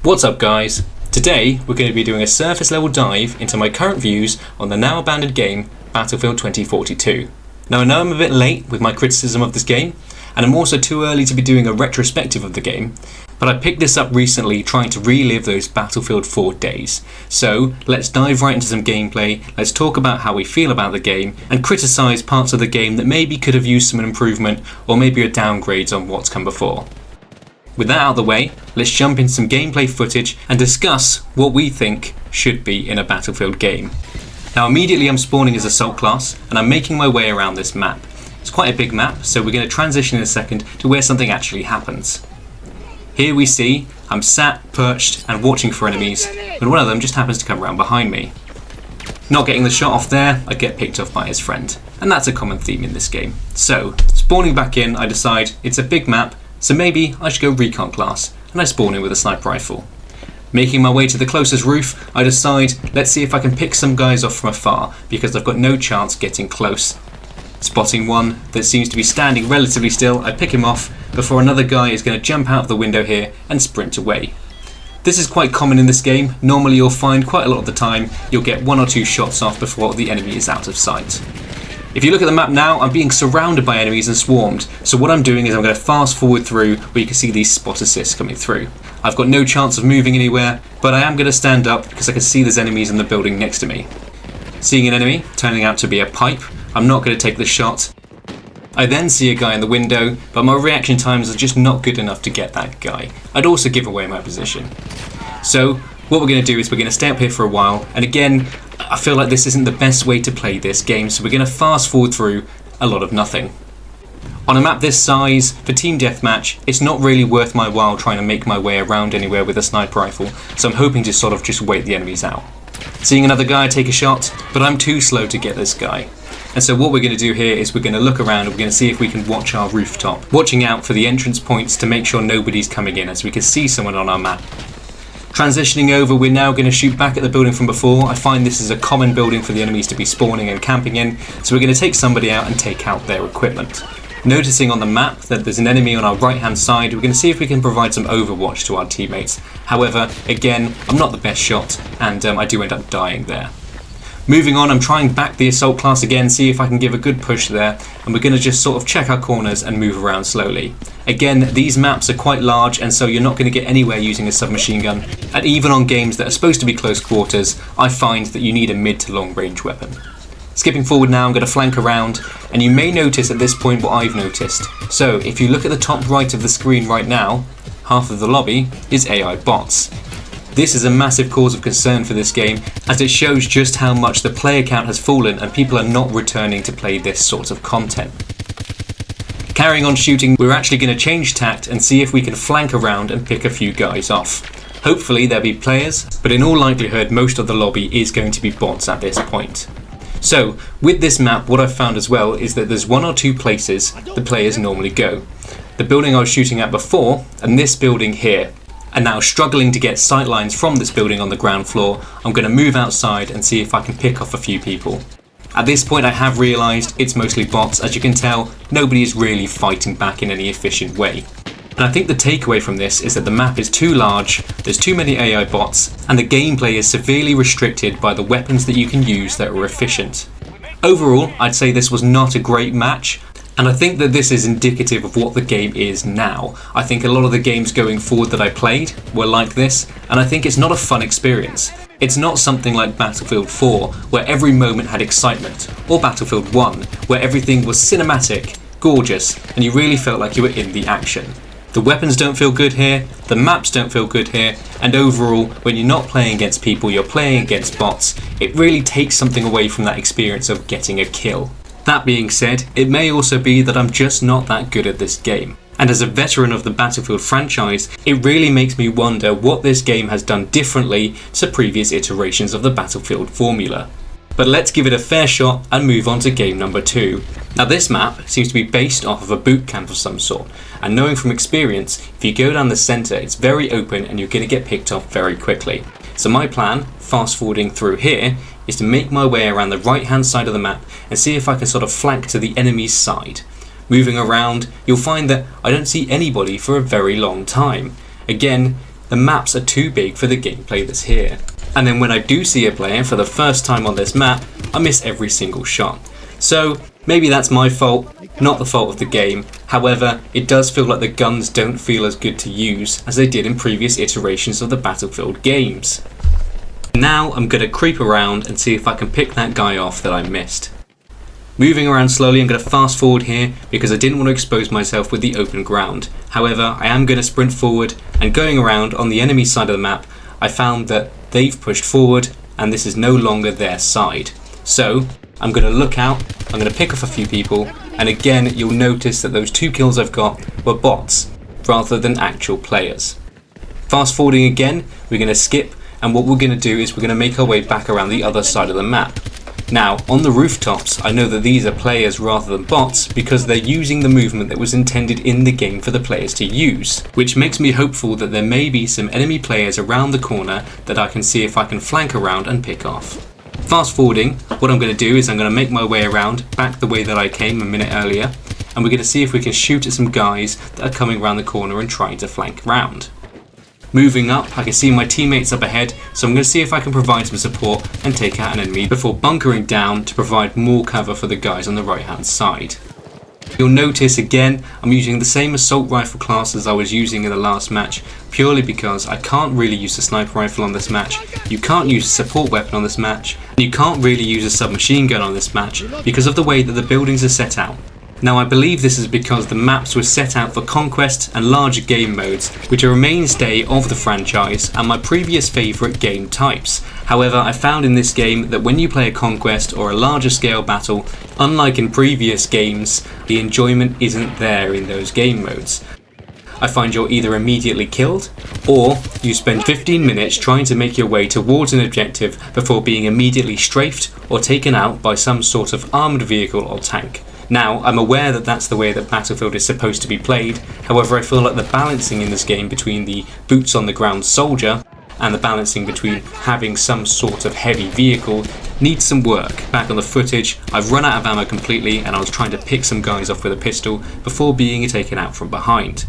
What's up guys? Today we're going to be doing a surface level dive into my current views on the now abandoned game Battlefield 2042. Now I know I'm a bit late with my criticism of this game, and I'm also too early to be doing a retrospective of the game, but I picked this up recently trying to relive those Battlefield 4 days. So let's dive right into some gameplay, let's talk about how we feel about the game, and criticise parts of the game that maybe could have used some improvement or maybe a downgrade on what's come before. With that out of the way, let's jump into some gameplay footage and discuss what we think should be in a Battlefield game. Now immediately I'm spawning as Assault class and I'm making my way around this map. It's quite a big map, so we're going to transition in a second to where something actually happens. Here we see I'm sat, perched and watching for enemies, and one of them just happens to come around behind me. Not getting the shot off there, I get picked off by his friend, and that's a common theme in this game. So, spawning back in, I decide it's a big map, so maybe I should go recon class, and I spawn in with a sniper rifle. Making my way to the closest roof, I decide let's see if I can pick some guys off from afar, because I've got no chance getting close. Spotting one that seems to be standing relatively still, I pick him off before another guy is going to jump out of the window here and sprint away. This is quite common in this game. Normally you'll find quite a lot of the time you'll get one or two shots off before the enemy is out of sight. If you look at the map now, I'm being surrounded by enemies and swarmed, so what I'm doing is I'm going to fast forward through where you can see these spot assists coming through. I've got no chance of moving anywhere, but I am going to stand up because I can see there's enemies in the building next to me. Seeing an enemy, turning out to be a pipe, I'm not going to take the shot. I then see a guy in the window, but my reaction times are just not good enough to get that guy. I'd also give away my position. So what we're going to do is we're going to stay up here for a while, and again, I feel like this isn't the best way to play this game, so we're going to fast forward through a lot of nothing. On a map this size, for team deathmatch, it's not really worth my while trying to make my way around anywhere with a sniper rifle, so I'm hoping to sort of just wait the enemies out. Seeing another guy take a shot, but I'm too slow to get this guy. And so what we're going to do here is we're going to look around and we're going to see if we can watch our rooftop, watching out for the entrance points to make sure nobody's coming in, as we can see someone on our map. Transitioning over, we're now going to shoot back at the building from before. I find this is a common building for the enemies to be spawning and camping in, so we're going to take somebody out and take out their equipment. Noticing on the map that there's an enemy on our right hand side, we're going to see if we can provide some overwatch to our teammates. However, again, I'm not the best shot and I do end up dying there. Moving on, I'm trying back the assault class again, see if I can give a good push there, and we're going to just sort of check our corners and move around slowly. Again, these maps are quite large, and so you're not going to get anywhere using a submachine gun, and even on games that are supposed to be close quarters, I find that you need a mid to long range weapon. Skipping forward now, I'm going to flank around, and you may notice at this point what I've noticed. So, if you look at the top right of the screen right now, half of the lobby is AI bots. This is a massive cause of concern for this game, as it shows just how much the player count has fallen and people are not returning to play this sort of content. Carrying on shooting, we're actually going to change tact and see if we can flank around and pick a few guys off. Hopefully there'll be players, but in all likelihood most of the lobby is going to be bots at this point. So, with this map, what I've found as well is that there's one or two places the players normally go. The building I was shooting at before, and this building here. And now struggling to get sightlines from this building on the ground floor, I'm going to move outside and see if I can pick off a few people. At this point I have realised it's mostly bots. As you can tell, nobody is really fighting back in any efficient way. And I think the takeaway from this is that the map is too large, there's too many AI bots, and the gameplay is severely restricted by the weapons that you can use that are efficient. Overall, I'd say this was not a great match. And I think that this is indicative of what the game is now. I think a lot of the games going forward that I played were like this, and I think it's not a fun experience. It's not something like Battlefield 4, where every moment had excitement, or Battlefield 1, where everything was cinematic, gorgeous, and you really felt like you were in the action. The weapons don't feel good here, the maps don't feel good here, and overall, when you're not playing against people, you're playing against bots, it really takes something away from that experience of getting a kill. That being said, it may also be that I'm just not that good at this game. And as a veteran of the Battlefield franchise, it really makes me wonder what this game has done differently to previous iterations of the Battlefield formula. But let's give it a fair shot and move on to game number 2. Now this map seems to be based off of a boot camp of some sort, and knowing from experience, if you go down the centre it's very open and you're going to get picked off very quickly. So my plan, fast forwarding through here, is to make my way around the right hand side of the map and see if I can sort of flank to the enemy's side. Moving around, you'll find that I don't see anybody for a very long time. Again, the maps are too big for the gameplay that's here. And then when I do see a player for the first time on this map, I miss every single shot. So maybe that's my fault, not the fault of the game. However, it does feel like the guns don't feel as good to use as they did in previous iterations of the Battlefield games. Now I'm going to creep around and see if I can pick that guy off that I missed. Moving around slowly, I'm going to fast forward here because I didn't want to expose myself with the open ground. However, I am going to sprint forward, and going around on the enemy side of the map, I found that they've pushed forward and this is no longer their side. So I'm going to look out, I'm going to pick off a few people, and again you'll notice that those 2 kills I've got were bots rather than actual players. Fast forwarding again, we're going to skip, and what we're going to do is we're going to make our way back around the other side of the map. Now, on the rooftops, I know that these are players rather than bots because they're using the movement that was intended in the game for the players to use, which makes me hopeful that there may be some enemy players around the corner that I can see if I can flank around and pick off. Fast forwarding, what I'm going to do is I'm going to make my way around back the way that I came a minute earlier, and we're going to see if we can shoot at some guys that are coming around the corner and trying to flank round. Moving up, I can see my teammates up ahead, so I'm going to see if I can provide some support and take out an enemy before bunkering down to provide more cover for the guys on the right hand side. You'll notice again, I'm using the same assault rifle class as I was using in the last match, purely because I can't really use the sniper rifle on this match, you can't use a support weapon on this match, and you can't really use a submachine gun on this match because of the way that the buildings are set out. Now I believe this is because the maps were set out for conquest and larger game modes, which are a mainstay of the franchise and my previous favourite game types. However, I found in this game that when you play a conquest or a larger scale battle, unlike in previous games, the enjoyment isn't there in those game modes. I find you're either immediately killed, or you spend 15 minutes trying to make your way towards an objective before being immediately strafed or taken out by some sort of armoured vehicle or tank. Now, I'm aware that that's the way that Battlefield is supposed to be played, however I feel like the balancing in this game between the boots on the ground soldier and the balancing between having some sort of heavy vehicle needs some work. Back on the footage, I've run out of ammo completely and I was trying to pick some guys off with a pistol before being taken out from behind.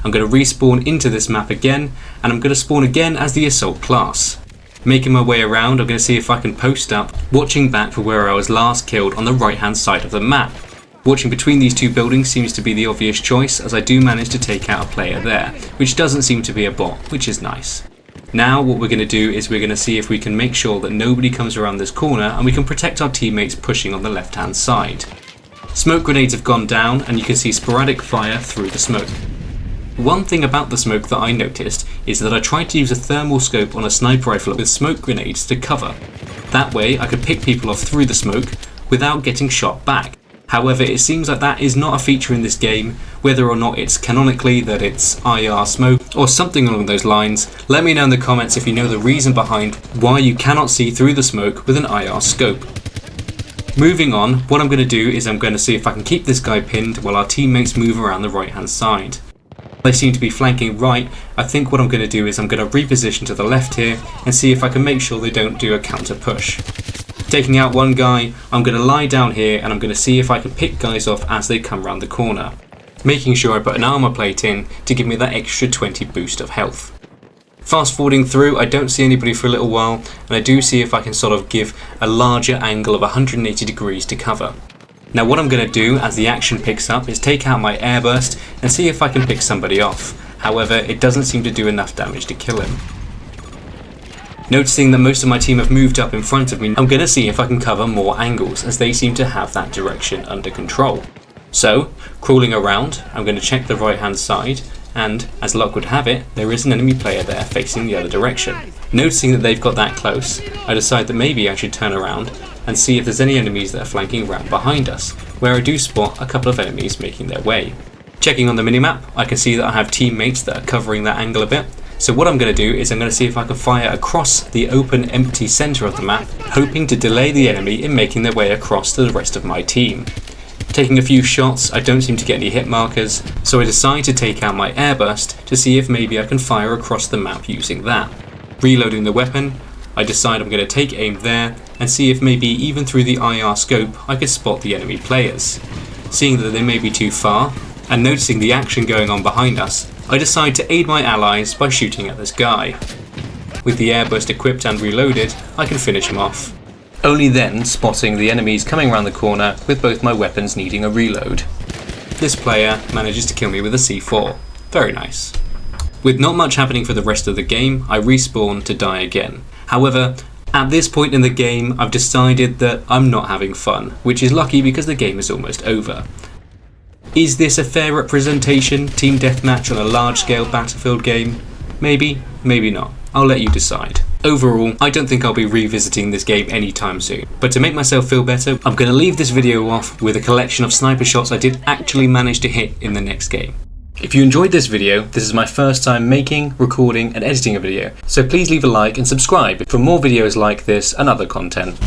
I'm going to respawn into this map again, and I'm going to spawn again as the assault class. Making my way around, I'm going to see if I can post up, watching back for where I was last killed on the right hand side of the map. Watching between these 2 buildings seems to be the obvious choice, as I do manage to take out a player there, which doesn't seem to be a bot, which is nice. Now what we're going to do is we're going to see if we can make sure that nobody comes around this corner and we can protect our teammates pushing on the left hand side. Smoke grenades have gone down and you can see sporadic fire through the smoke. One thing about the smoke that I noticed is that I tried to use a thermal scope on a sniper rifle with smoke grenades to cover. That way I could pick people off through the smoke without getting shot back. However, it seems like that is not a feature in this game, whether or not it's canonically that it's IR smoke or something along those lines. Let me know in the comments if you know the reason behind why you cannot see through the smoke with an IR scope. Moving on, what I'm going to do is I'm going to see if I can keep this guy pinned while our teammates move around the right hand side. They seem to be flanking right. I think what I'm going to do is I'm going to reposition to the left here and see if I can make sure they don't do a counter push. Taking out one guy, I'm going to lie down here and I'm going to see if I can pick guys off as they come around the corner, making sure I put an armor plate in to give me that extra 20 boost of health. Fast forwarding through, I don't see anybody for a little while, and I do see if I can sort of give a larger angle of 180 degrees to cover. Now what I'm going to do as the action picks up is take out my airburst and see if I can pick somebody off. However, it doesn't seem to do enough damage to kill him. Noticing that most of my team have moved up in front of me, I'm going to see if I can cover more angles as they seem to have that direction under control. So, crawling around, I'm going to check the right hand side, and as luck would have it, there is an enemy player there facing the other direction. Noticing that they've got that close, I decide that maybe I should turn around and see if there's any enemies that are flanking around behind us, where I do spot a couple of enemies making their way. Checking on the minimap, I can see that I have teammates that are covering that angle a bit. So what I'm going to do is I'm going to see if I can fire across the open empty centre of the map, hoping to delay the enemy in making their way across to the rest of my team. Taking a few shots, I don't seem to get any hit markers, so I decide to take out my airburst to see if maybe I can fire across the map using that. Reloading the weapon, I decide I'm going to take aim there and see if maybe even through the IR scope I could spot the enemy players. Seeing that they may be too far, and noticing the action going on behind us, I decide to aid my allies by shooting at this guy. With the airburst equipped and reloaded, I can finish him off. Only then spotting the enemies coming around the corner with both my weapons needing a reload. This player manages to kill me with a C4. Very nice. With not much happening for the rest of the game, I respawn to die again. However, at this point in the game, I've decided that I'm not having fun, which is lucky because the game is almost over. Is this a fair representation, team deathmatch on a large-scale Battlefield game? Maybe, maybe not. I'll let you decide. Overall, I don't think I'll be revisiting this game anytime soon, but to make myself feel better, I'm going to leave this video off with a collection of sniper shots I did actually manage to hit in the next game. If you enjoyed this video, this is my first time making, recording and editing a video, so please leave a like and subscribe for more videos like this and other content.